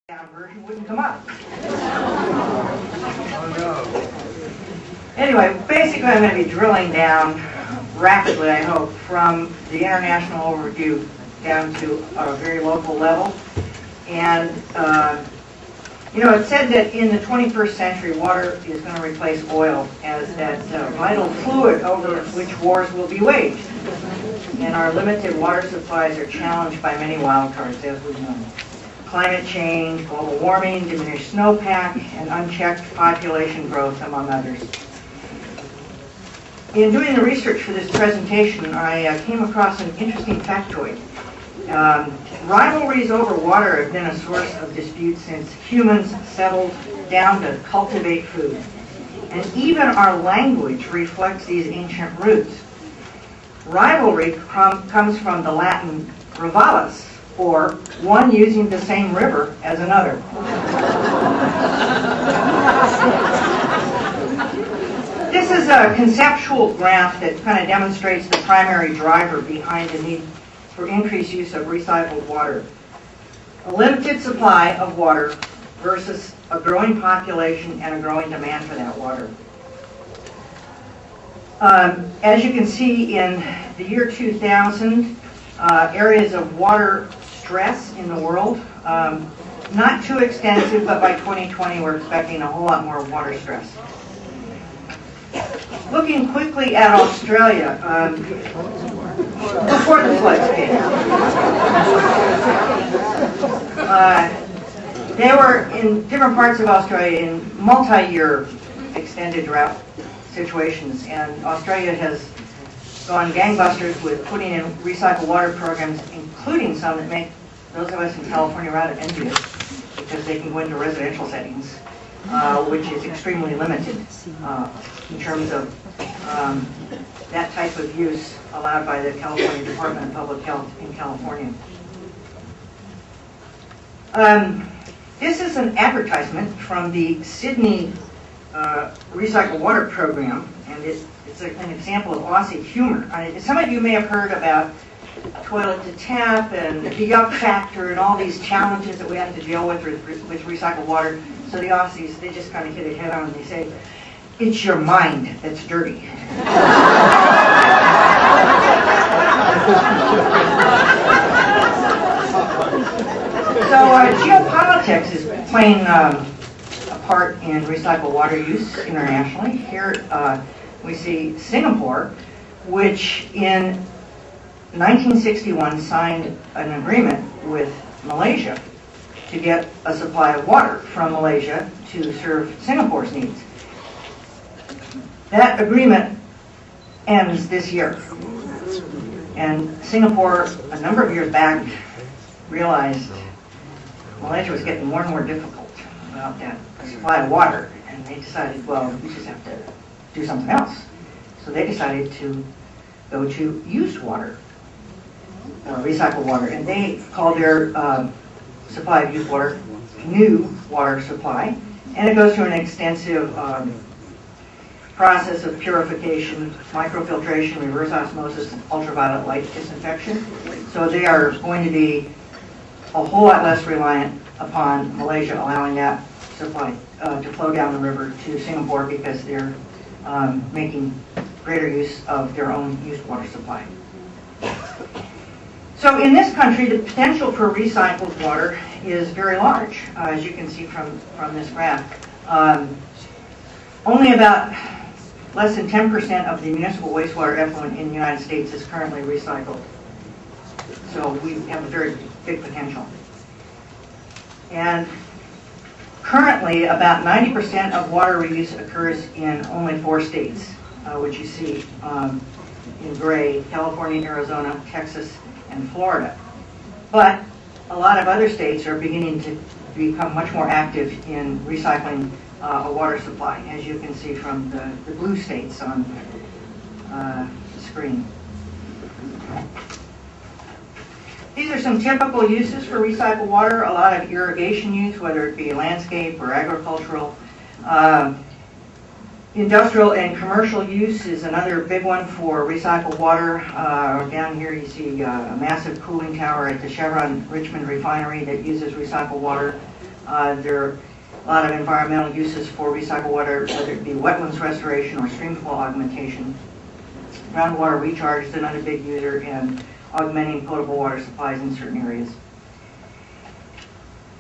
down version wouldn't come up. Anyway, basically I'm going to be drilling down rapidly, I hope, from the international overview down to a very local level. And, it's said that in the 21st century, water is going to replace oil as that vital fluid over which wars will be waged. And our limited water supplies are challenged by many wild cards, as we know. Climate change, global warming, diminished snowpack, and unchecked population growth, among others. In doing the research for this presentation, I came across an interesting factoid. Rivalries over water have been a source of dispute since humans settled down to cultivate food. And even our language reflects these ancient roots. Rivalry comes from the Latin rivalis, or one using the same river as another. This is a conceptual graph that kind of demonstrates the primary driver behind the need for increased use of recycled water. A limited supply of water versus a growing population and a growing demand for that water. As you can see, in the year 2000, areas of water stress in the world, not too extensive, but by 2020 we're expecting a whole lot more water stress. Looking quickly at Australia, before the floods came, they were in different parts of Australia in multi-year extended drought situations, and Australia has gone gangbusters with putting in recycled water programs, including some that make those of us in California rather envious because they can go into residential settings, which is extremely limited in terms of that type of use allowed by the California Department of Public Health in California. This is an advertisement from the Sydney Recycled Water Program, and it's an example of Aussie humor. Some of you may have heard about toilet to tap and the yuck factor and all these challenges that we have to deal with recycled water. So the Aussies, they just kind of hit it head on and they say, it's your mind that's dirty. So geopolitics is playing a part in recycled water use internationally. Here we see Singapore, which in 1961 signed an agreement with Malaysia to get a supply of water from Malaysia to serve Singapore's needs. That agreement ends this year. And Singapore, a number of years back, realized Malaysia was getting more and more difficult about that supply of water. And they decided, well, we just have to do something else. So they decided to go to used water, recycled water. And they called their supply of used water new water supply. And it goes through an extensive process of purification, microfiltration, reverse osmosis, and ultraviolet light disinfection. So they are going to be a whole lot less reliant upon Malaysia allowing that supply to flow down the river to Singapore because they're making greater use of their own used water supply. So in this country, the potential for recycled water is very large, as you can see from this graph. Only about less than 10% of the municipal wastewater effluent in the United States is currently recycled. So we have a very big potential. And currently, about 90% of water reuse occurs in only 4 states, which you see in gray: California, Arizona, Texas, and Florida. But a lot of other states are beginning to become much more active in recycling a water supply, as you can see from the blue states on the screen. These are some typical uses for recycled water. A lot of irrigation use, whether it be landscape or agricultural. Industrial and commercial use is another big one for recycled water. Down here you see a massive cooling tower at the Chevron Richmond Refinery that uses recycled water. There are a lot of environmental uses for recycled water, whether it be wetlands restoration or stream flow augmentation. Groundwater recharge is another big user, and augmenting potable water supplies in certain areas.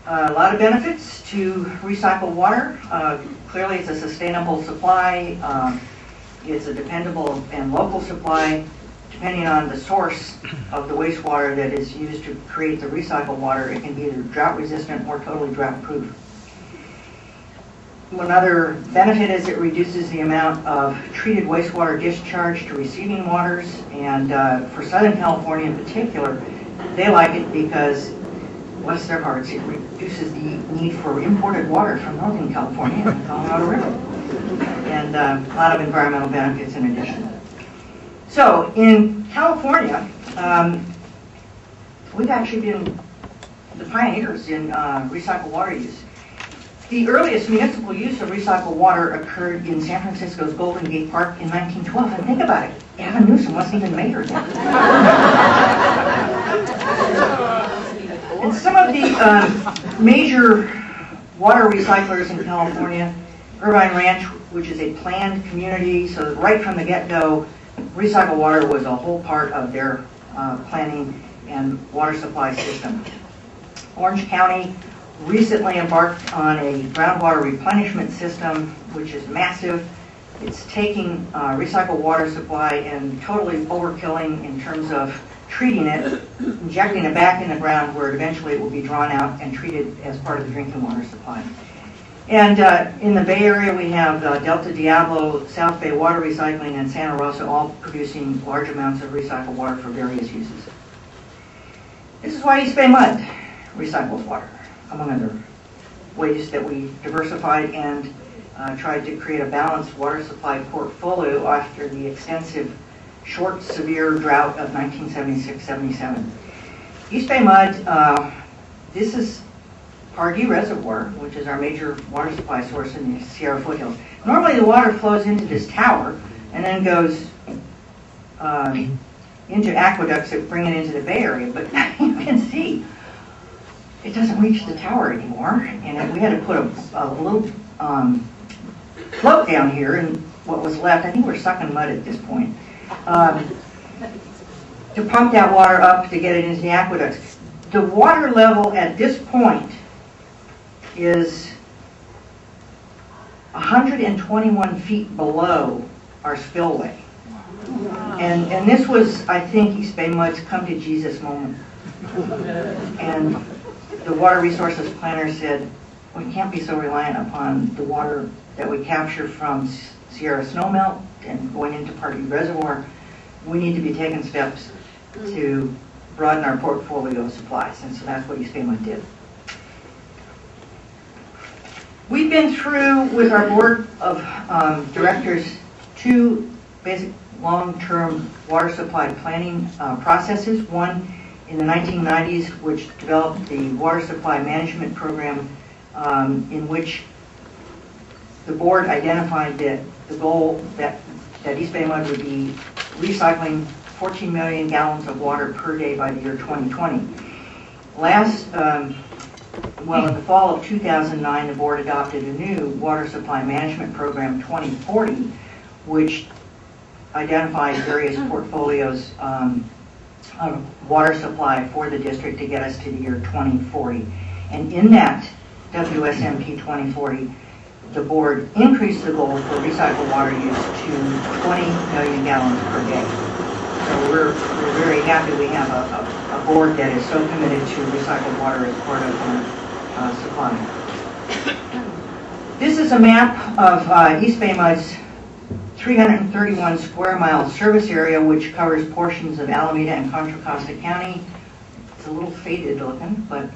A lot of benefits to recycled water. Clearly, it's a sustainable supply. It's a dependable and local supply. Depending on the source of the wastewater that is used to create the recycled water, it can be either drought resistant or totally drought proof. Another benefit is it reduces the amount of treated wastewater discharge to receiving waters, and for Southern California in particular, they like it because, bless their hearts, it reduces the need for imported water from Northern California and the Colorado River, and a lot of environmental benefits in addition. So in California, we've actually been the pioneers in recycled water use. The earliest municipal use of recycled water occurred in San Francisco's Golden Gate Park in 1912. And think about it, Gavin Newsom wasn't even mayor then. And some of the major water recyclers in California, Irvine Ranch, which is a planned community, so right from the get-go, recycled water was a whole part of their planning and water supply system. Orange County recently embarked on a groundwater replenishment system, which is massive. It's taking recycled water supply and totally overkilling in terms of treating it, injecting it back in the ground where eventually it will be drawn out and treated as part of the drinking water supply. And in the Bay Area, we have Delta Diablo, South Bay Water Recycling, and Santa Rosa all producing large amounts of recycled water for various uses. This is why EBMUD recycles water, among other ways that we diversified and tried to create a balanced water supply portfolio after the extensive short, severe drought of 1976-77. EBMUD, this is Pardee Reservoir, which is our major water supply source in the Sierra foothills. Normally the water flows into this tower and then goes into aqueducts that bring it into the Bay Area, but you can see it doesn't reach the tower anymore, and we had to put a little float down here, and what was left, I think we're sucking mud at this point, to pump that water up to get it into the aqueducts. The water level at this point is 121 feet below our spillway. And this was, I think, EBMUD's come to Jesus moment. And the water resources planner said, we can't be so reliant upon the water that we capture from Sierra snowmelt and going into Pardee Reservoir. We need to be taking steps to broaden our portfolio of supplies, and so that's what EBMUD did. We've been through, with our board of directors, 2 basic long-term water supply planning processes. One in the 1990s, which developed the water supply management program, in which the board identified that the goal that EBMUD would be recycling 14 million gallons of water per day by the year 2020. In the fall of 2009, the board adopted a new water supply management program, 2040, which identifies various portfolios of water supply for the district to get us to the year 2040. And in that WSMP 2040, the board increased the goal for recycled water use to 20 million gallons per day. So we're very happy we have a board that is so committed to recycled water as part of our supply. This is a map of EBMUD's 331 square mile service area, which covers portions of Alameda and Contra Costa County. It's a little faded looking, but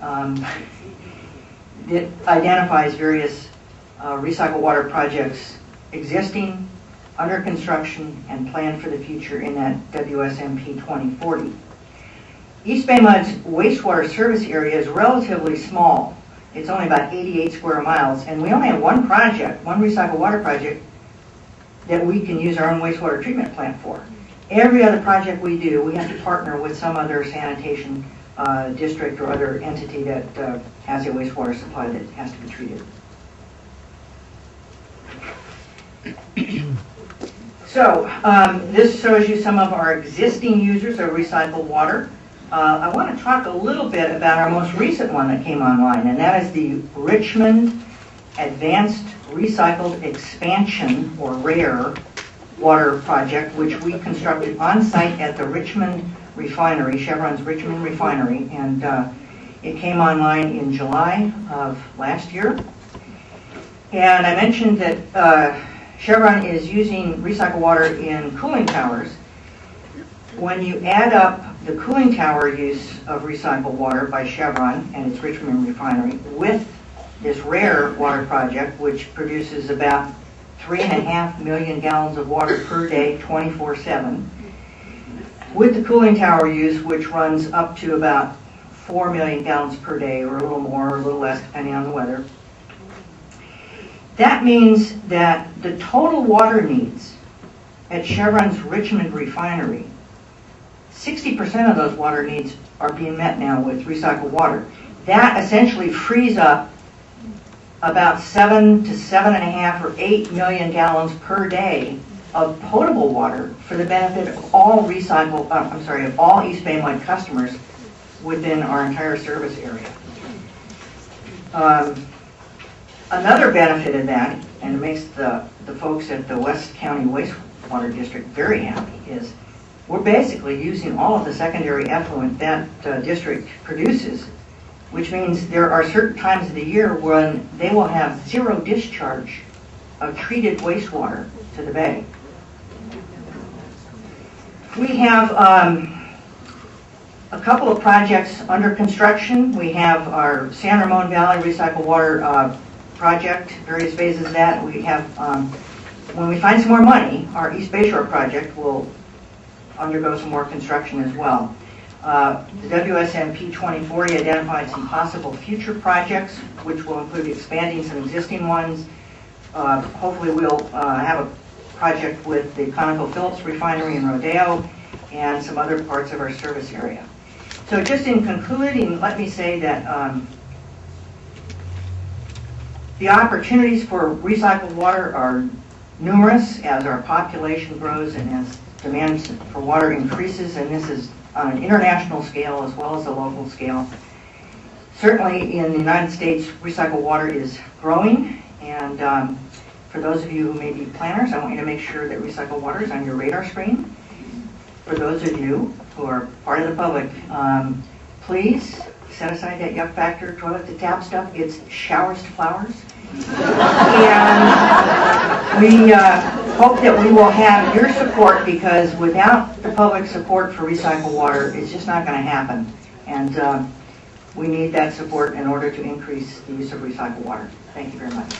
it identifies various recycled water projects existing, under construction, and planned for the future in that WSMP 2040. EBMUD's wastewater service area is relatively small. It's only about 88 square miles, and we only have one project, one recycled water project, that we can use our own wastewater treatment plant for. Every other project we do, we have to partner with some other sanitation district or other entity that has a wastewater supply that has to be treated. So this shows you some of our existing users of recycled water. I want to talk a little bit about our most recent one that came online, and that is the Richmond Advanced Recycled Expansion, or RARE, water project, which we constructed on site at the Richmond Refinery, Chevron's Richmond Refinery, and it came online in July of last year. And I mentioned that Chevron is using recycled water in cooling towers. When you add up the cooling tower use of recycled water by Chevron and its Richmond Refinery with this RARE water project, which produces about 3.5 million gallons of water per day, 24/7, with the cooling tower use, which runs up to about 4 million gallons per day, or a little more or a little less, depending on the weather. That means that the total water needs at Chevron's Richmond Refinery, 60% of those water needs are being met now with recycled water. That essentially frees up about 7 to 7.5 or 8 million gallons per day of potable water for the benefit of all of all East Bay MUD customers within our entire service area. Another benefit of that, and it makes the folks at the West County Wastewater District very happy, is we're basically using all of the secondary effluent that district produces, which means there are certain times of the year when they will have zero discharge of treated wastewater to the bay. We have a couple of projects under construction. We have our San Ramon Valley Recycled Water project, various phases of that. We have, when we find some more money, our East Bayshore project will undergo some more construction as well. The WSMP 2040 identified some possible future projects, which will include expanding some existing ones. Hopefully we'll have a project with the ConocoPhillips refinery in Rodeo and some other parts of our service area. So just in concluding, let me say that the opportunities for recycled water are numerous as our population grows and as demand for water increases, and this is on an international scale as well as a local scale. Certainly in the United States, recycled water is growing, and for those of you who may be planners, I want you to make sure that recycled water is on your radar screen. For those of you who are part of the public, please set aside that yuck factor toilet to tap stuff. It's showers to flowers. And we hope that we will have your support, because without the public support for recycled water, it's just not going to happen. And we need that support in order to increase the use of recycled water. Thank you very much.